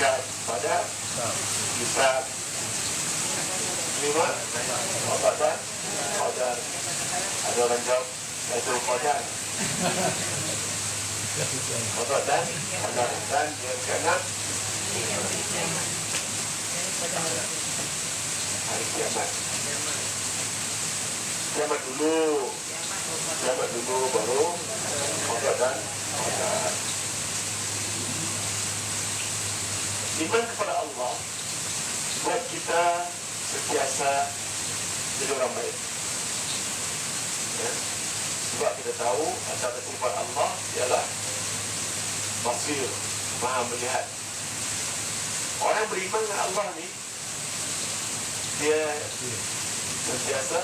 malaikat pada hisab. 5 qada dan qadar. Ada orang jawab itu qadar. Qada dan qadar. Dan yang keenam hari kiamat. Kiamat dulu baru qada dan qadar. Iman kepada Allah buat kita sentiasa jadi orang baik. Ya. Sebab kita tahu antara sifat Allah ialah basir, maha melihat. Orang beriman dengan Allah ni, dia sentiasa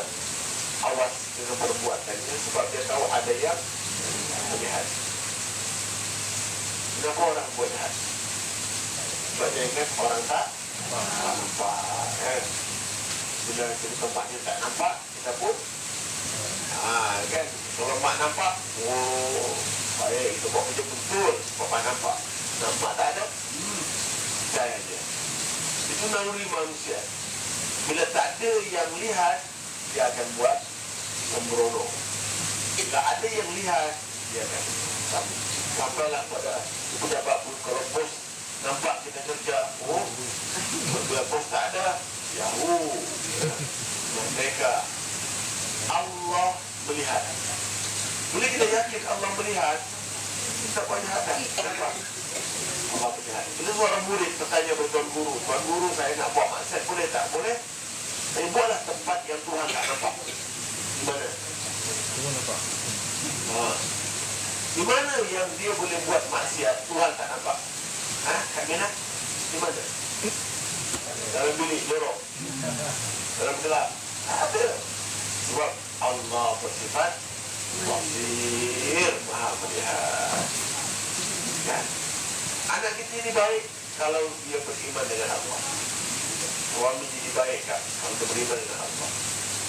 awas dengan perbuatannya sebab dia tahu ada yang melihat. Kenapa orang buat jahat? Sebab dia ingat orang tak nampak, kan? Bila di tempat dia tak nampak, kita pun kan? Kalau mak nampak, oh baik, kita buat kerja betul. Sebab mak nampak. Nampak tak ada? Percaya dia. Itu naluri manusia. Bila tak ada yang lihat, dia akan buat sembrono. Bila ada yang lihat, dia akan sampailah pada pejabat pun. Kalau bos nampak kita kerja, oh bila bos tak ada, ya mereka. Allah melihat. Boleh kita yakin Allah melihat, kita banyak hadap. Kenapa? Allah melihat. Bila seorang murid bertanya kepada Tuan Guru, Tuan Guru saya nak buat maksiat, boleh tak? Boleh. Tapi buatlah tempat yang Tuhan tak nampak. Di mana? Tuhan nampak. Di mana yang dia boleh buat maksiat, Tuhan tak nampak? Kat mana? Di mana? Dalam bilik, lorong. Dalam gelap. Ada. Sebab Allah bersifat basir, maha melihat. Kan? Anak kita ini baik kalau dia beriman dengan Allah. Suami jadi baik kan kalau dia beriman dengan Allah.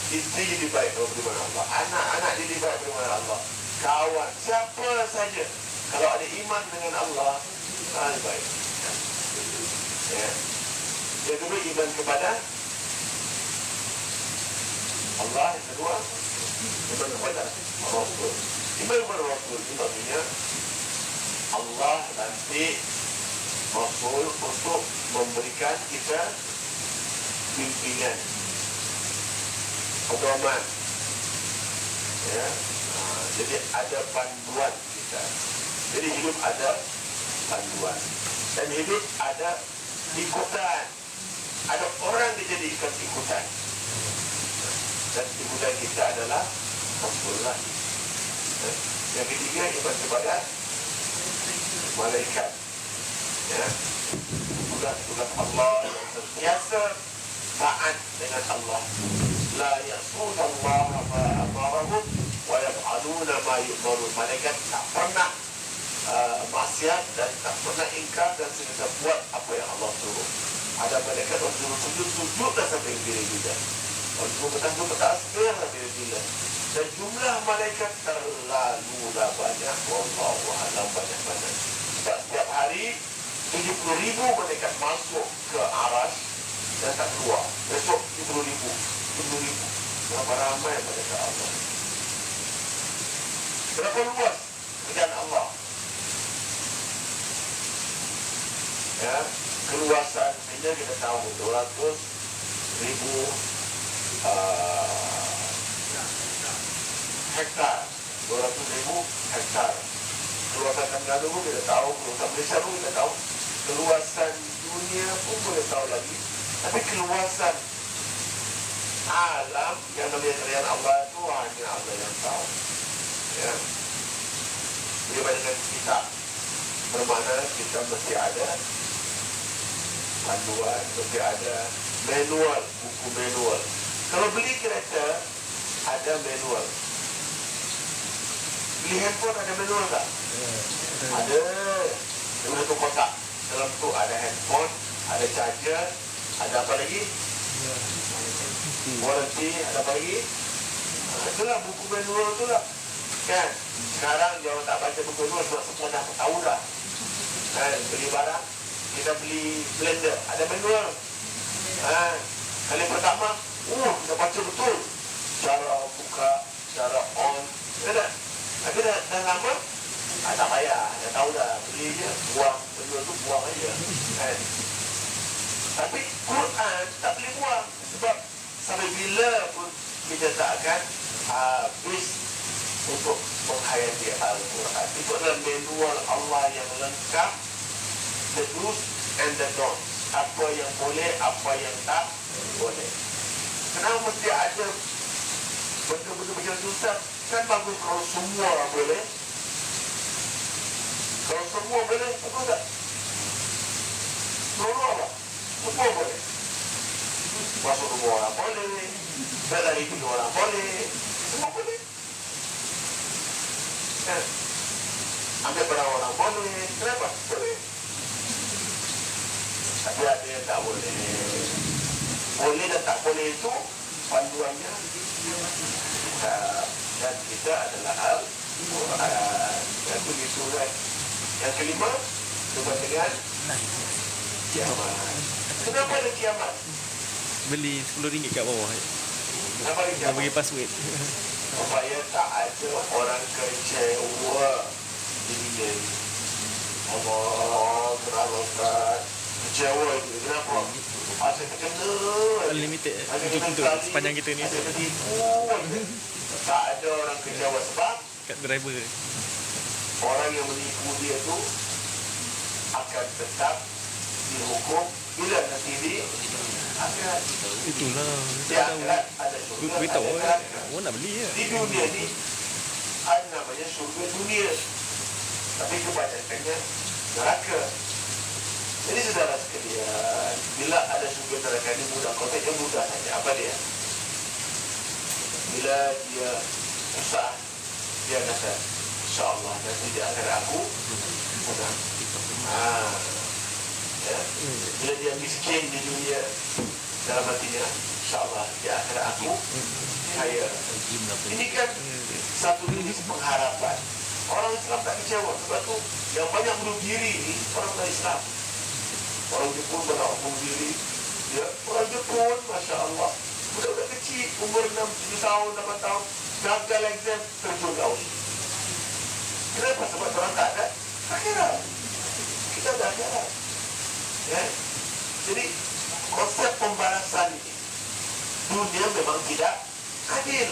Isteri jadi baik kalau beriman dengan Allah. Anak-anak jadi baik beriman dengan Allah. Kawan, siapa saja kalau ada iman dengan Allah, baik. Ya. Yang kedua, iman kepada Allah. Yang kedua, iman kepada Rasul. Iman kepada Rasul itu maksudnya Allah lantik Rasul untuk memberikan kita pimpinan, pedoman. Ya. Jadi ada panduan kita. Jadi hidup ada panduan. Dan hidup ada ikutan. Ada orang dijadikan ikutan. Dan ikutan kita adalah Rasulullah. Yang ketiga, iman kepada malaikat. Ya. Tugas Allah yang sentiasa taat dengan Allah. La ya'suna Allah ma amarahum wa yaf'aluna ma yu'marun. Malaikat tak pernah maksiat dan tak pernah ingkar dan sehingga buat apa yang Allah suruh. Ada malaikat yang suruh sujud dah sampai bila-bila. Kalau suruh betas biarlah bila-bila. Dan jumlah malaikat terlalulah banyak. Wallahu a'lam banyak-banyak. Sebab setiap hari 70,000 malaikat masuk ke Arash dan tak keluar. Besok 70,000. Berapa ramai malaikat Allah. Berapa luas kerjaan Allah. Ya, keluasan ini kita tahu 200,000 hektar. 200,000 hektar. Keluasan Terengganu pun kita tahu, keluasan Malaysia pun kita tahu, keluasan dunia pun boleh tahu lagi. Tapi keluasan alam yang namanya kerjaan Allah itu hanya Allah yang tahu. Ya. Dibandingkan kita, bermakna kita mesti ada panduan, mesti ada manual, buku manual. Kalau beli kereta, ada manual. Beli handphone, ada manual tak? Ada. Dalam satu kotak. Dalam tu ada handphone, ada charger, ada apa lagi? Warranty, ada apa lagi? Itulah buku manual tu lah. Kan? Sekarang jangan tak baca buku manual sebab semua dah tahu dah. Kan? Beli barang, kita beli blender, ada manual. Kali pertama, kita baca betul cara buka, cara on, ada. Tapi dah lama, tak payah, dah tahu dah, beli je, buang, manual tu buang aja. Tapi Quran tak boleh buang, sebab sampai bila pun kita tak akan habis untuk menghayati Al-Quran. Itu adalah manual Allah yang lengkap, the do's and the don'ts. Apa yang boleh, apa yang tak boleh. Kenapa mesti ada benda-benda macam tu, Ustaz? Kan bagus kalau semua boleh. Kalau semua boleh, bagus tak? Semua apa? Semua boleh. Masuk rumah orang boleh, berlari pintu orang boleh, semua boleh. Ambil barang orang boleh. Kenapa? Boleh. Tapi ada yang tak boleh. Boleh dan tak boleh itu panduannya dan kita adalah Al-Quran. Dan begitu kan. Yang kelima, coba dengan kiamat. Kenapa ada kiamat? Beli RM10 kat bawah. Kenapa ada Dah kiamat? bagi password. Supaya tak ada orang kecewa di dunia ini. Allah terlalukan kecewa itu. Kenapa? Asyik terkena, Unlimited asyik untuk kena sepanjang kita ni. asyik tertipu. Tak ada orang kecewa sebab Kat driver. orang yang menipu dia tu akan tetap dihukum bila nanti di akhirat. Itulah. Di Tak tahu. akhirat ada surga, Gue beritahu ada orang. neraka. Orang nak beli je. Di dunia ni ada namanya surga dunia, tapi kebanyakannya neraka. Jadi saudara sekalian, bila ada surga neraka ni mudah, konteksnya mudah saja. Apa dia? Bila dia susah, dia kata, InsyaAllah nanti di akhirat aku senang. Ya. Bila dia miskin di dunia, dalam hatinya, InsyaAllah di akhirat aku kaya. Ini kan satu jenis pengharapan. Orang Islam tak kecewa. Sebab tu yang banyak bunuh diri ni orang Islam. Orang Jepun banyak bunuh diri. Ya, orang Jepun, Masya Allah, budak-budak kecil, umur 6, 7 tahun, 8 tahun, gagal exam, terjun laut. Kenapa? Sebab orang tak ada akhirat. Kita ada akhirat. Ya. Jadi konsep pembalasan ini, dunia memang tidak adil.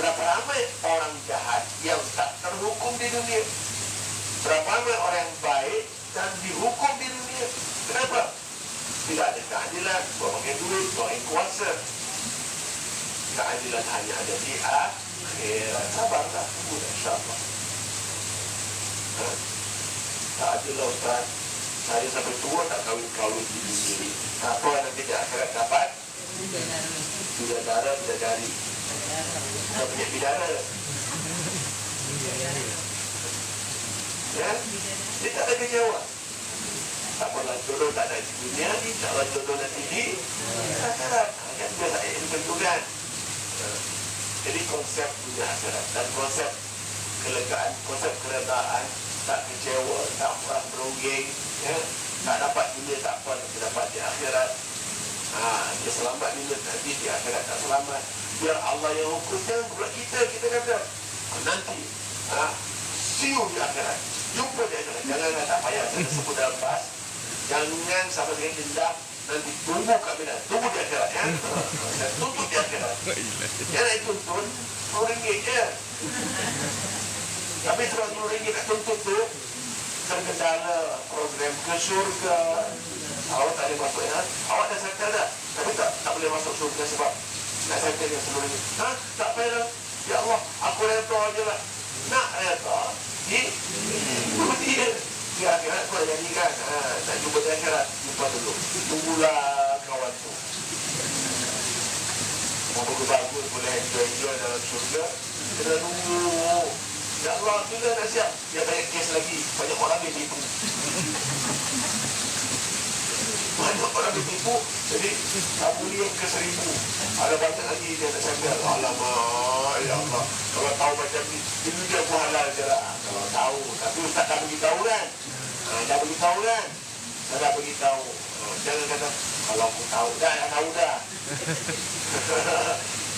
Berapa ramai orang jahat yang tak terhukum di dunia? Berapa ramai orang yang baik dan dihukum di dunia? Kenapa? Tidak ada keadilan, bawa pakai duit, bawa kuasa. Keadilan hanya ada di akhirat. Sabarlah, tunggu insyaAllah. Tak adil lah Ustaz. Saya sampai tua tak kahwin-kahwin di dunia ini. Apa nanti di akhirat dapat? Bidadara, bidadari. Tak punya bidara. Ya? Dia tak ada kecewa. Tak apalah jodoh tak ada di dunia, insyaAllah jodoh nanti di akhirat. Kan biasa itu bentukan. Jadi konsep dunia akhirat dan konsep kelegaan, konsep keredaan, tak kecewa, tak merah berungging, ya? Tak dapat dunia tak apa, nanti dapat di akhirat. Dia selamat dunia, nanti di akhirat tak selamat. Biar Allah yang hukum, jangan pula kita kata nanti see you di akhirat, jumpa di akhirat. Jangan tak payah saya sebut dalam bahas. Jangan sama dengan dendam. Nanti tunggu kat bila, tunggu di akhirat, ya. Dan tuntut di akhirat. Jangan dituntut RM10 je. Tapi sebab RM10 nak tuntut tu terkendala program ke syurga. Awak tak boleh masuk, ya. Awak dah settle dah, tapi tak boleh masuk syurga sebab nak settle yang RM10. Tak payah. Ya Allah, aku reda je lah. Nak reda itu dia. Di akhirat kau dah jadikan. Nak jumpa di akhirat, jumpa dulu. Tunggulah kawan tu. Mau bagus, boleh enjoy dalam syurga. Kena tunggu. Ya Allah, sudah dah siap. Dia banyak kes lagi. Banyak orang dia tipu. Banyak orang dia tipu. Jadi, kabuli yang ke 1000. Ada banyak lagi dia tak sadar. Alamak, ya Allah. Kalau tahu macam ni, ini dia aku halal je lah. Kalau tahu. Tapi Ustaz dah beritahu kan? Dah beritahu kan? saya nak beritahu. Jangan kata, kalau aku tahu dah, dah tahu dah.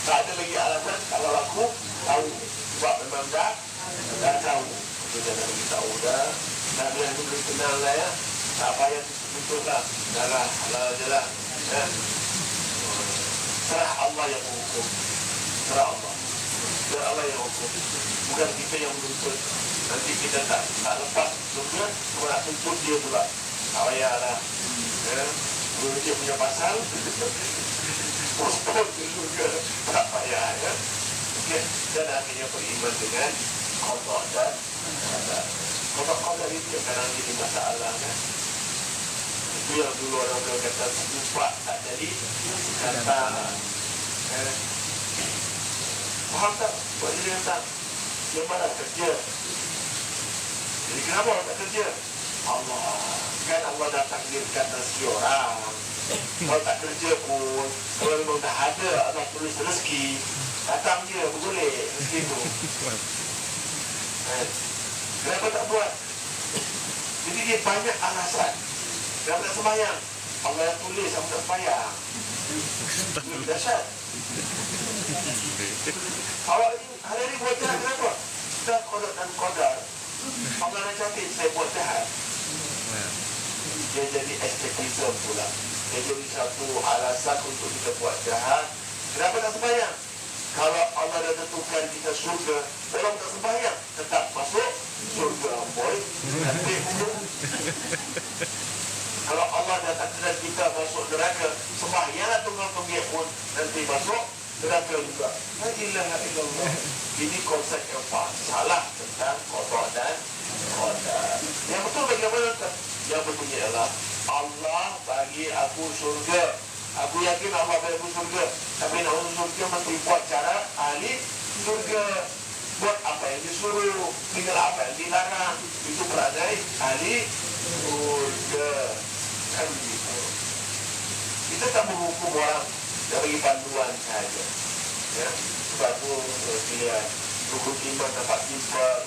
Tak ada lagi alasan kalau aku tahu. Sebab memang dah tahu. Kita jangan beritahu dah. Dan yang itu boleh kenal lah ya. Tak payah tutup lah. Dah lah, halal je lah. Ya. Serah Allah yang menghukum. Serah Allah. Serah Allah yang hukum. Bukan kita yang menuntut. Nanti kita tak lepas surga, cuma nak tuntut dia pula. Tak payahlah. Ya. Kalau dia punya pasal, postpone ke surga. Tak payah. Ya. Okay. Dan akhirnya beriman dengan qada dan qadar. Qada itu yang kadang jadi masalah kan. Itu yang dulu orang kata lupa tak jadi kata faham tak? Buat dia tak yang mana kerja. Jadi kenapa orang tak kerja? Allah kan Allah dah takdirkan rezeki orang. Kalau tak kerja pun, kalau memang dah ada Allah tulis rezeki, datang je boleh rezeki tu. Kenapa tak buat? Jadi dia banyak alasan. Kenapa tak sembahyang? Allah yang tulis aku tak sembahyang. Dahsyat. Awak ni hari ni buat jahat kenapa? Dah qada dan qadar. Allah dah cantik saya buat jahat. Dia jadi escapism pula. Dia jadi satu alasan untuk kita buat jahat. Kenapa tak sembahyang? Kalau Allah dah tentukan kita surga, orang tak sembahyang tetap masuk surga, boy. Nanti kalau Allah dah takdirkan kita masuk neraka, sembahyanglah tunggal penggih pun nanti masuk neraka juga. La ilaha illallah. Ini konsep yang salah tentang qada dan qadar. Yang betul bagaimana? Yang betulnya ialah Allah bagi aku surga. Aku yakin Allah bagi aku surga. Tapi nak masuk surga mesti buat cara ahli surga. Buat apa yang disuruh, tinggal apa yang dilarang. Itu perangai ahli surga. Kan begitu. Kita tak menghukum orang dan bagi panduan saja. Ya, sebab tu dia rukun iman dapat timbal.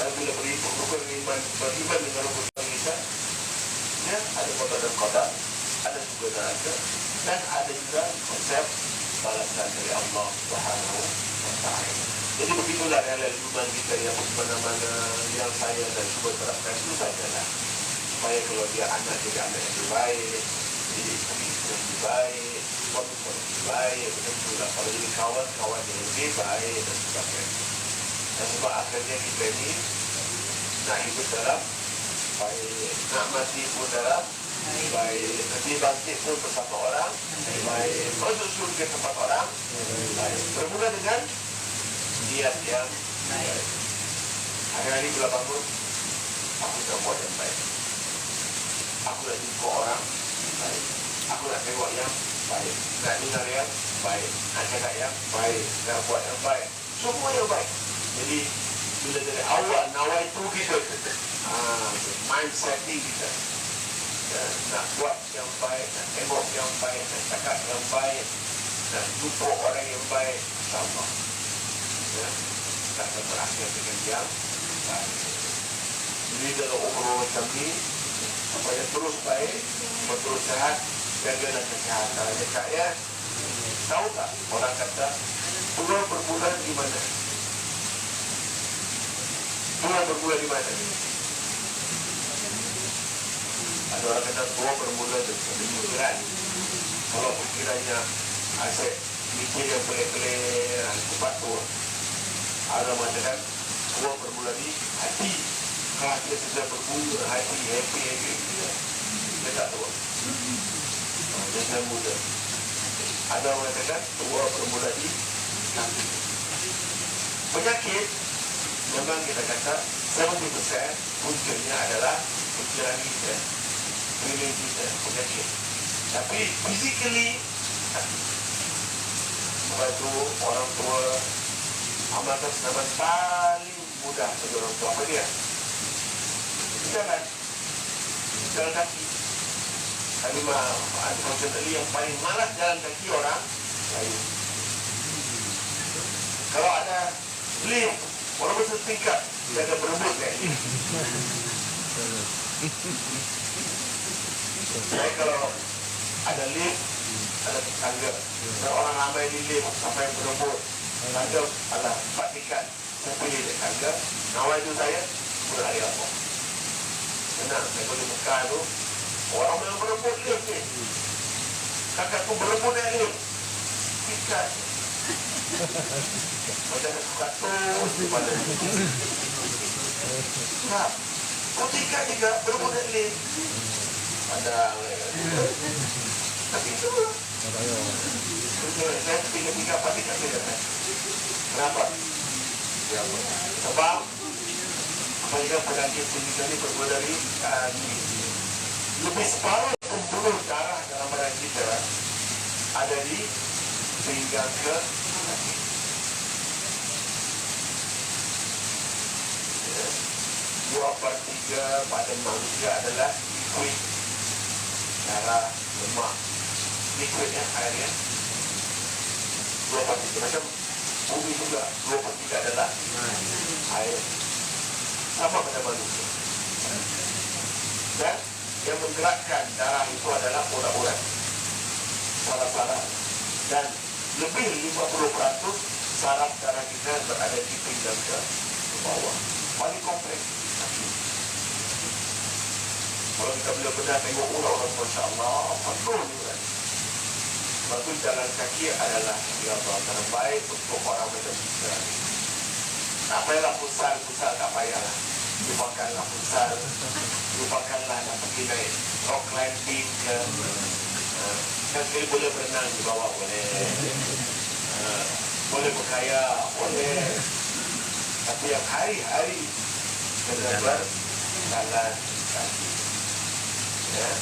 Dan bila rukun iman beriman dengan rukun ihsan, ya, ada qada dan qadar, ada juga neraka, dan ada juga konsep balasan dari Allah Subhanahu wa Ta'ala. Jadi begitulah iman kita yang mana-mana yang saya dan cuba terapkan itu sajalah. Supaya kalau dia anak jadi anak yang lebih baik, jadi isteri yang lebih baik, suami yang lebih baik, begitulah. Kalau jadi kawan yang lebih baik dan sebagainya. Dan sebab akhirnya kita ini nak hidup dalam baik, nak mati pun dalam baik, nanti bangkit pun bersama orang baik, masuk surga tempat orang baik. Bermula dengan niat yang baik. Hari-hari bila bangun, aku nak buat yang baik. Aku nak jumpa orang baik. Aku nak tengok yang baik. Nak dengar yang baik. Nak cakap yang baik. Nak buat yang baik. Semua yang baik. Jadi, bila dari awal nawai itu kita mindsetting kita. Nak buat yang baik. Nak tengok yang baik. Nak cakap yang baik. Nak jumpa orang yang baik. InsyaAllah. Kita akan berakhir dengan yang baik. Jadi dalam umur macam ni, supaya terus baik, terus sehat, jaga kesihatan. Cakap ya, tahu tak orang kata bulan berbulan di mana? Bulan berbulan di mana? Ada orang kata dua bermula dari pikiran. Kalau pikirannya asyik mikir yang pelik-pelik, cepat tu. Ada mengatakan dua bermula di hati. Hati sudah berbunga, hati happy. Dia tak tahu. Dia sudah muda. Ada orang mengatakan dua bermula di hati. Penyakit memang kita kata 70% puncannya adalah pikiran kita, feeling kita, penyakit. Tapi physically, sebab itu orang tua amalkan senaman paling mudah bagi orang tua. Apa dia? Jalan kaki. Tadi unfortunately yang paling malas jalan kaki orang lain. Kalau ada lift, walaupun setingkat, dia akan berebut kan. Jadi kalau ada lift, ada tangga, dan orang ramai di lift sampai berebut, tangga adalah 4 tingkat, saya pilih di tangga. Awal itu saya berlari apa? Senang, saya boleh buka tu. Orang yang berebut lift ni, kakak tu berebut naik lift, tingkat. Macam katus di pada nah, kau tingkat juga berebut naik lift. Padahal tapi itu saya tiga-tiga pasti tak boleh. Kenapa? Ya, sebab apabila penyakit pendidikan ini bermula dari lebih separuh pembuluh darah dalam badan kita ada di pinggang ke kaki. 2/3 badan manusia adalah liquid, darah, lemak, liquidnya, airnya 2/3. Macam bumi juga 2/3 adalah air, sama pada manusia. Dan yang menggerakkan darah itu adalah urat-urat, saraf-saraf, dan lebih 50% saraf darah kita berada di pinggang ke bawah, paling kompleks. Kalau kita benar-benar tengok urat-urat, Masya Allah, penuh urat. Sebab itu jalan kaki adalah yang terbaik untuk orang macam kita. Tak payahlah pusal-pusal, tak payahlah. Lupakanlah pusal, lupakanlah nak pergi naik rock climbing ke. Kan sekali boleh berenang di bawah, boleh. Boleh berkayak, boleh. Tapi yang hari-hari kena berjalan kaki. Ya.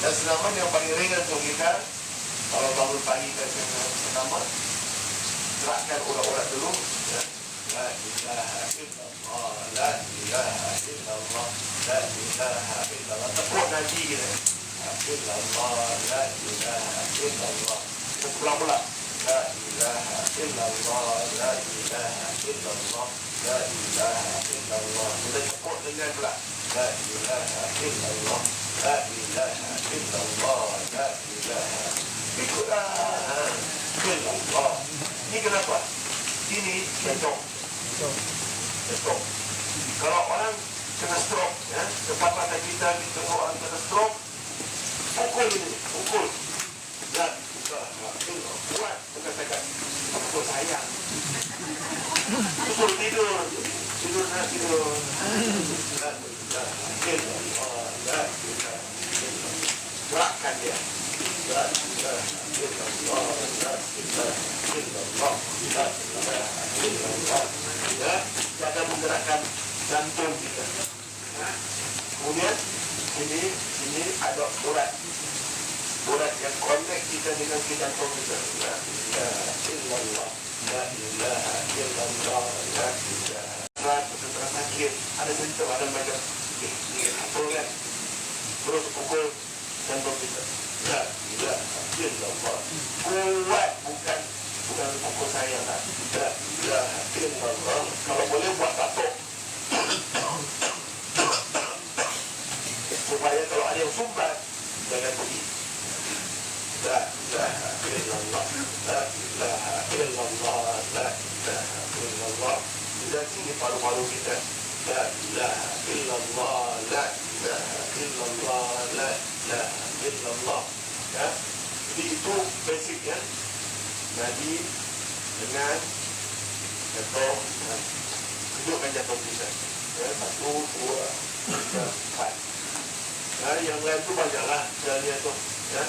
Dan senaman yang paling ringan untuk kita, kalau bangun pagi dan pertama, gerakkan urat-urat dulu. Ya. La ilaha illallah, la ilaha illallah, la ilaha illallah. Tepuk nadi kita. Illallah, la ilaha illallah. Kita pulang pula. La ilaha illallah, la ilaha illallah, la ilaha illallah. Kita tepuk dengan pula. La ilaha illallah, la ilaha illallah, la ilaha illallah. Illallah. Ini kenapa? Ini jantung. Jantung. Kalau orang kena stroke, ya, depan mata kita orang kena stroke, pukul ini, pukul. Dan buat katakan pukul sayang. Suruh tidur, tidur. Gerakkan dia. Ya, kita menggerakkan jantung kita. Kemudian ini ada urat yang connect kita dengan jantung kita. La ilaha illallah, la ilaha illallah, la ilaha. Terasa sakit, ada simptom, ada macam pukul kan, terus pukul jantung kita. La ilaha illallah. Kuat, bukan pukul saya lah. La ilaha illallah. Kalau boleh buat batuk. Supaya kalau ada yang sumbat, jangan pergi. La ilaha illallah, la ilaha illallah, la ilaha illallah. Dan sini paru-paru kita. La ilaha illallah, la ilaha illallah, la ilaha illallah. Ya. Jadi itu basic ya. Nadi dengan jantung, hidupkan jantung kita. Ya, 1, 2, 3, 4. Ya, yang lain tu banyaklah caranya tu. Ya.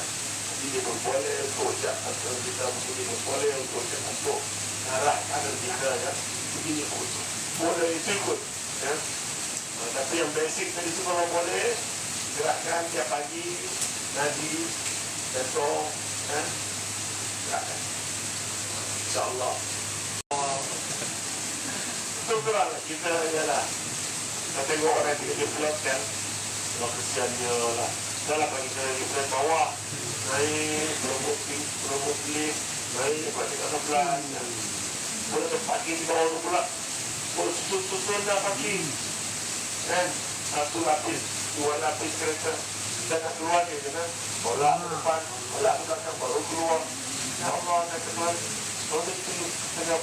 Jadi dia boleh untuk atau kita mungkin boleh untuk untuk arah kanan kita ya. Begini pun boleh itu ikut. Ya. Tapi yang basic tadi tu kalau boleh gerakkan tiap pagi nadi jantung, ya. Gerakkan. InsyaAllah. Betul-betul kita ialah kita tengok orang dia flat kan, kalau kesiannya lah. Dah lah bagi kita bawah naik berobok lift naik lepas tingkat 11 boleh terparking di bawah tu pula, boleh susun dah parking kan, satu lapis dua lapis kereta. Dan nak keluar dia kena tolak ke depan, tolak ke belakang, baru keluar. Ya Allah, nak keluar. Kalau dia tengah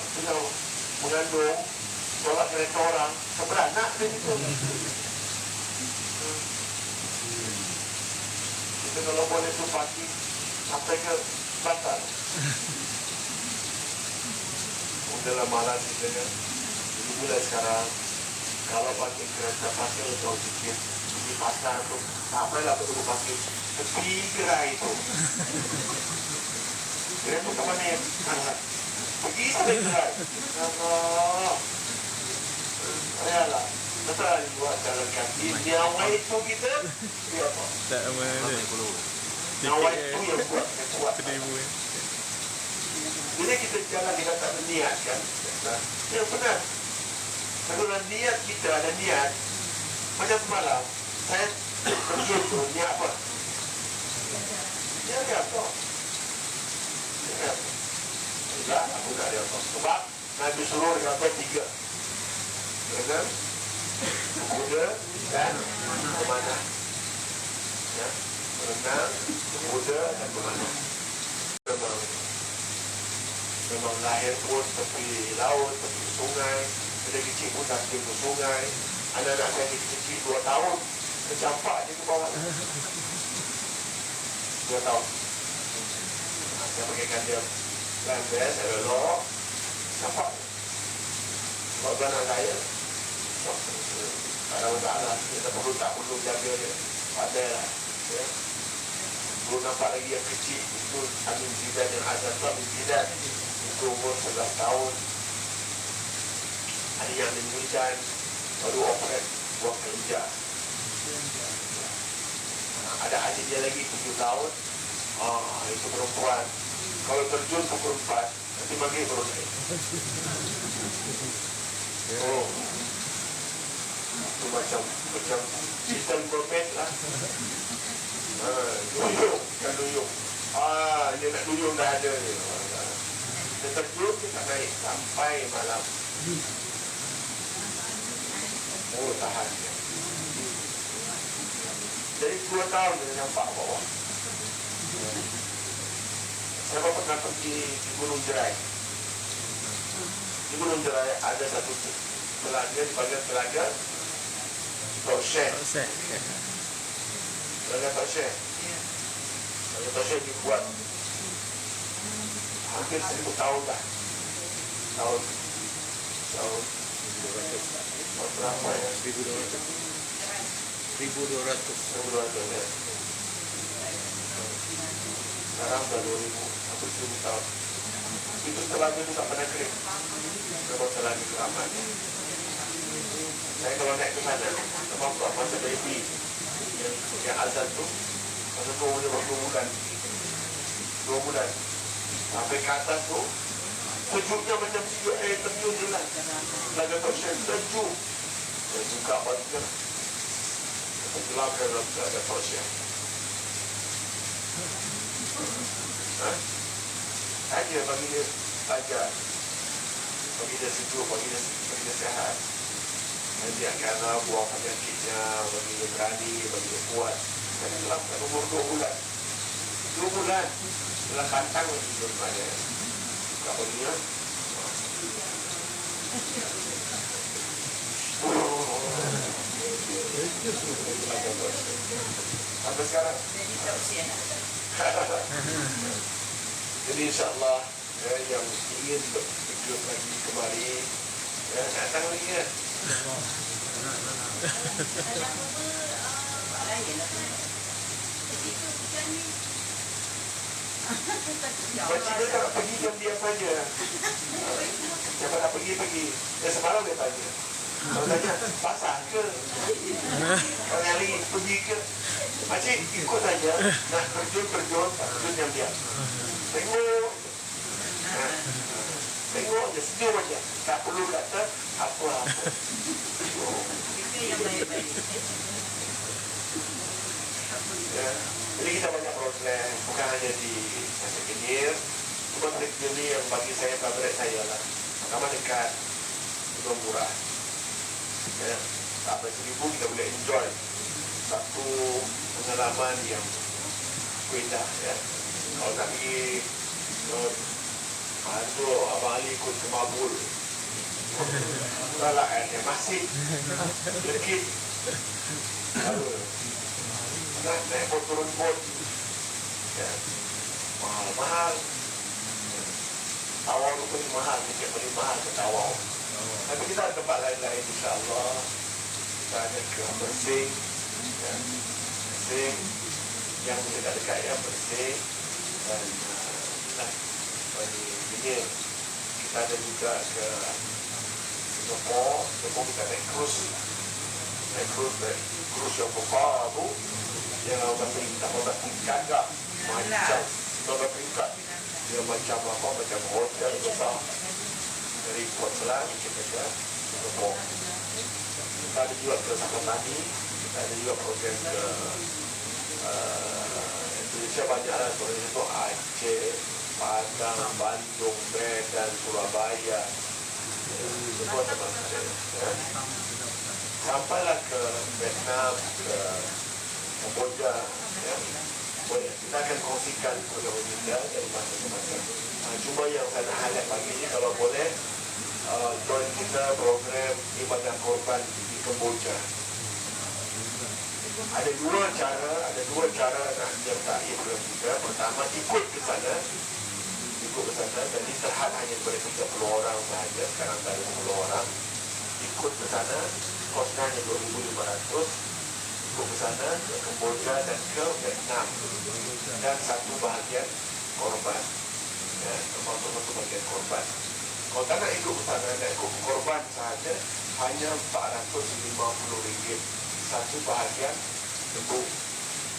mengandung, tolak kereta orang, seberanak dia itu. Kita kalau boleh tu pagi sampai ke Batam. Udahlah malas kita kan. Jadi mulai sekarang, kalau pakai kereta pakai jauh sikit, di pasar tu, tak payahlah perlu pakai tepi gerai tu. Gerai tu ke mana? Pergi sampai gerai. Allah. Ayalah. Betul buat jalan kaki. Nyawai itu kita, dia apa? Tak apa dia. Nyawai itu yang kuat. Kedemu. Bila kita jalan kita tak berniat kan? Ya benar. Kalau niat kita ada niat, macam semalam, saya pergi tu niat apa? Niat apa? Niat apa? Tidak, aku tak ada apa. Sebab Nabi suruh kata 3. Kan? Kuda dan pemanah. Ya, berenang, kuda dan pemanah. Memang lahir pun tepi laut, tepi sungai. Bila kecil pun dah pergi ke sungai. Anak-anak saya kecil 2 tahun, tercampak je ke bawah. 2 tahun. Saya pakaikan dia lantai, saya lelok, campak. Sebab anak saya, kalau tak lah, kita perlu jaga dia. Pandai lah. Ya. Belum nampak lagi yang kecil, itu Amin Zidan yang azan tu Amin Zidan. Itu umur 11 tahun. Ada yang hujan, baru operate buat kerja. Ada adik dia lagi 7 tahun. Itu perempuan. Kalau terjun pukul 4, nanti maghrib baru naik. Itu macam sistem perfect lah. Duyung, bukan duyung. Dia nak duyung dah ada dia. Dia terjun, dia tak naik sampai malam. Tahan dia. Jadi 2 tahun dia nampak bawah. Saya pernah pergi di Gunung Jerai. Di Gunung Jerai ada satu telaga, dipanggil telaga Tok Syekh. Telaga Tok Syekh. Telaga Tok Syekh dibuat hampir 1000 tahun dah. Tahun berapa ya? 1200 ya. Sekarang dah 2000 atau 1000 tahun. Itu telaga itu tak pernah kering. Kalau telaga keramat. Saya kalau naik ke sana, nampak masa baby yang azan tu, masa tu umurnya 2 bulan. 2 bulan. Sampai ke atas tu, sejuknya macam sejuk air terjun je lah. Telaga Tok Syekh sejuk. Saya buka baca. Saya gelapkan dalam telaga Tok Syekh. Saja bagi dia belajar, bagi dia sejuk, bagi dia sehat. Nanti akan buang penyakitnya, bagi dia berani, bagi dia kuat. Saya gelapkan umur 2 bulan. 2 bulan setelah kantang lagi di rumah dia. Buka baginya. Sampai sekarang. Jadi insyaAllah yang ingin berikut lagi kembali datang lagi kan. Macam dia tak pergi diam saja. Siapa nak pergi. Semalam dia tanya. Kalau tanya, basah ke? Kalau yang lagi pergi ke? Makcik ikut saja. Nak terjun diam-diam. Tengok. Tengok je, senyum aja. Tak perlu kata apa-apa. Itu yang baik-baik. Ya. Jadi kita banyak program, bukan hanya di Masa Kenyir. Cuma trik ini yang bagi saya favorit saya lah. Pertama dekat, juga murah. Ya. Tak apa 1000 kita boleh enjoy. satu pengalaman yang indah ya. Kalau nak pergi ke Ando, Abang Ali ikut ke Mabul. Salah kan, yang masih lekit. Lalu naik bot turun bot. Ya. Mahal-mahal. Tawau tu pun mahal, tiket paling mahal ke Tawau. Tapi kita ada tempat lain-lain insya-Allah. Kita ada ke Bersing. Ya. Bersing yang dekat-dekat yang Bersing dan ini kita ada juga ke Singapore kita naik cruise yang besar tu yang berapa tingkat tak macam berapa tingkat dia macam apa, macam hotel besar dari Port Selang kita ke Singapore. Kita ada juga ke Sakatani, kita ada juga program ke Indonesia banyak lah, seperti itu Aceh, Padang, Bandung, Medan, Surabaya, semua tempat ya. Sampailah ke Vietnam, ke Kamboja ya. Boleh, kita akan kongsikan program kita dari masa ke masa. Cuma yang saya nak highlight pagi ini, kalau boleh join kita program ibadah korban di Kamboja. Ada dua cara nak menyertai program kita. Pertama, ikut ke sana dan diterhad hanya daripada 30 orang sahaja. Sekarang dah ada 10 orang. Ikut ke sana, kosnya hanya 2,500. Ikut ke sana, ke Kamboja dan ke Vietnam. Dan satu bahagian korban ya, termasuk satu bahagian korban. Kalau tak nak ikut ke sana, nak ikut korban sahaja, hanya RM450 satu bahagian lembu.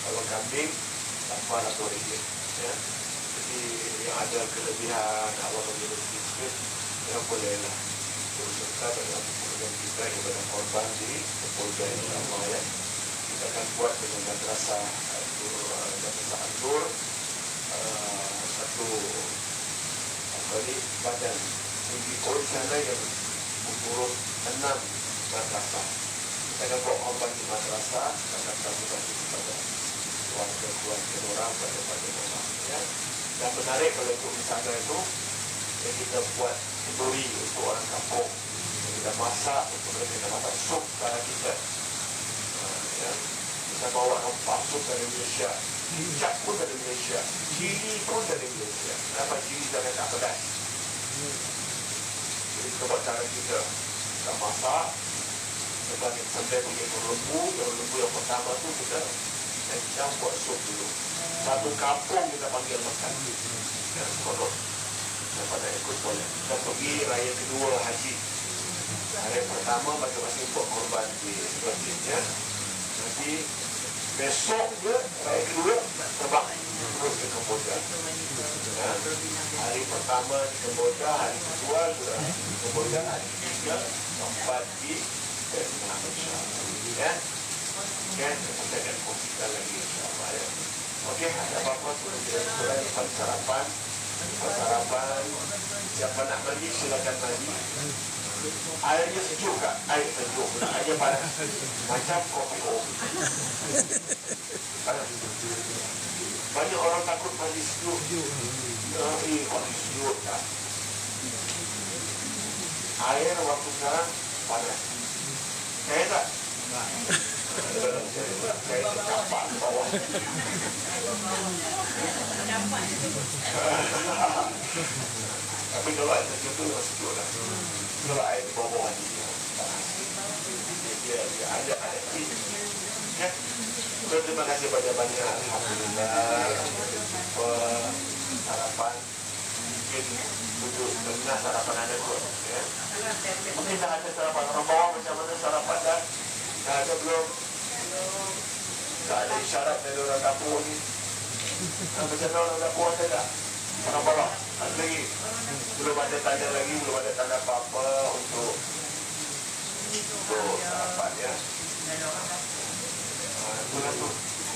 Kalau kambing RM800 ya. Jadi yang ada kelebihan Allah bagi rezeki sikit, yang bolehlah berserta dalam program kita ibadah korban di Kamboja insya-Allah ya. Kita akan buat dengan madrasah Antur satu badan NGO di sana yang mengurus 6 madrasah. Kita akan buat korban di madrasah, kita akan bagi kepada keluarga orang, pada orang ya. Dan menarik kalau ikut di sana itu yang kita buat kenduri untuk orang kampung, kita masak untuk mereka, kita masak sup cara kita ya. Kita bawa rempah sup dari Malaysia, kicap pun dari Malaysia, cili pun dari Malaysia. Kenapa cili dan tak pedas? Jadi kita buat cara kita masak. Kita sampai punya lembu yang pertama tu kita campur buat sup dulu. Satu kampung kita panggil makan ya, kodok. Daripada ikut boleh. Kita pergi raya kedua haji. Hari pertama masing-masing buat korban di masjid ya. Nanti besok dia raya kedua terbang terus ke Kamboja ya. Hari pertama di Kamboja, hari kedua sudah di Kamboja, hari ketiga keempat di Vietnam insya-Allah ya. Okay, kita akan kongsikan lagi insya-Allah ya. Okey, ada apa-apa sudah sarapan. Siapa nak mandi silakan mandi. Airnya sejuk tak? Air sejuk. Airnya panas. Macam kopi banyak orang takut mandi sejuk. Mandi sejuk tak? Air waktu sekarang panas. Saya tak? Saya tercapak di bawah. Tapi kalau air sejuk tu memang sejuk lah. Kalau air di bawah ni dia ada ya. So, terima kasih banyak-banyak. Alhamdulillah jumpa harapan. Mungkin duduk dengar sarapan anda kot ya. Mungkin dah ada sarapan orang bawah. Macam mana sarapan dah ada belum? Tak ada isyarat dari orang dapur ni. Macam mana orang dapur ada tak? Orang bawah ada lagi? Belum ada tanda lagi, belum ada tanda apa-apa untuk sarapan ya. Itulah tu.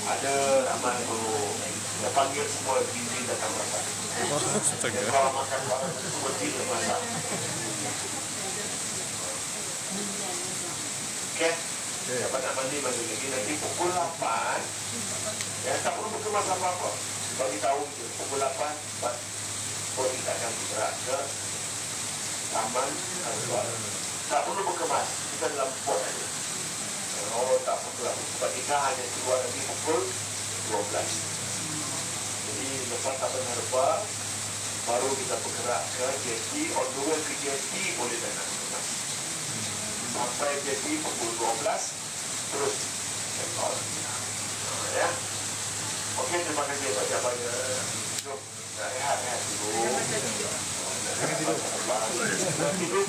Ada ramai guru. Dia panggil semua bini datang masak. Dia kalau makan barang semua bini masak. Okay. Dapat nak mandi lagi. Nanti pukul 8. Ya, tak perlu berkemas apa-apa. Bagi tahu je, pukul 8, kita akan bergerak ke taman Al-Quran. Tak perlu berkemas, kita dalam pot saja. Oh, tak perlu. Sebab kita hanya keluar lagi pukul 12. Jadi, lepas taman Al-Quran, baru kita bergerak ke JT. On the way ke JT, boleh dah nak berkemas. Sampai JT pukul 12, terus check out. Ya. Okey, terima kasih Pak Jabar. Jom, rehat dulu. Tidur.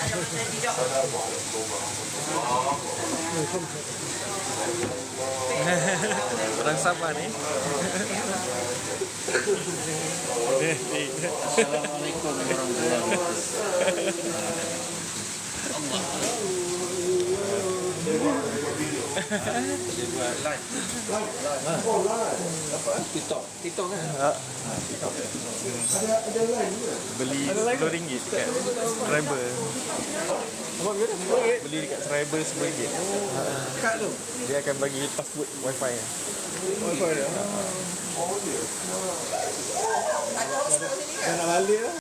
Ada masa tidur. Assalamualaikum warahmatullahi wabarakatuh. Orang sabar ni. Assalamualaikum warahmatullahi wabarakatuh. Dia buat live. TikTok kan? Beli RM10 dekat subscriber. Beli dekat subscriber RM10. Kad tu. Dia akan bagi password wifi. Wifi dia. Dah nak balik lah.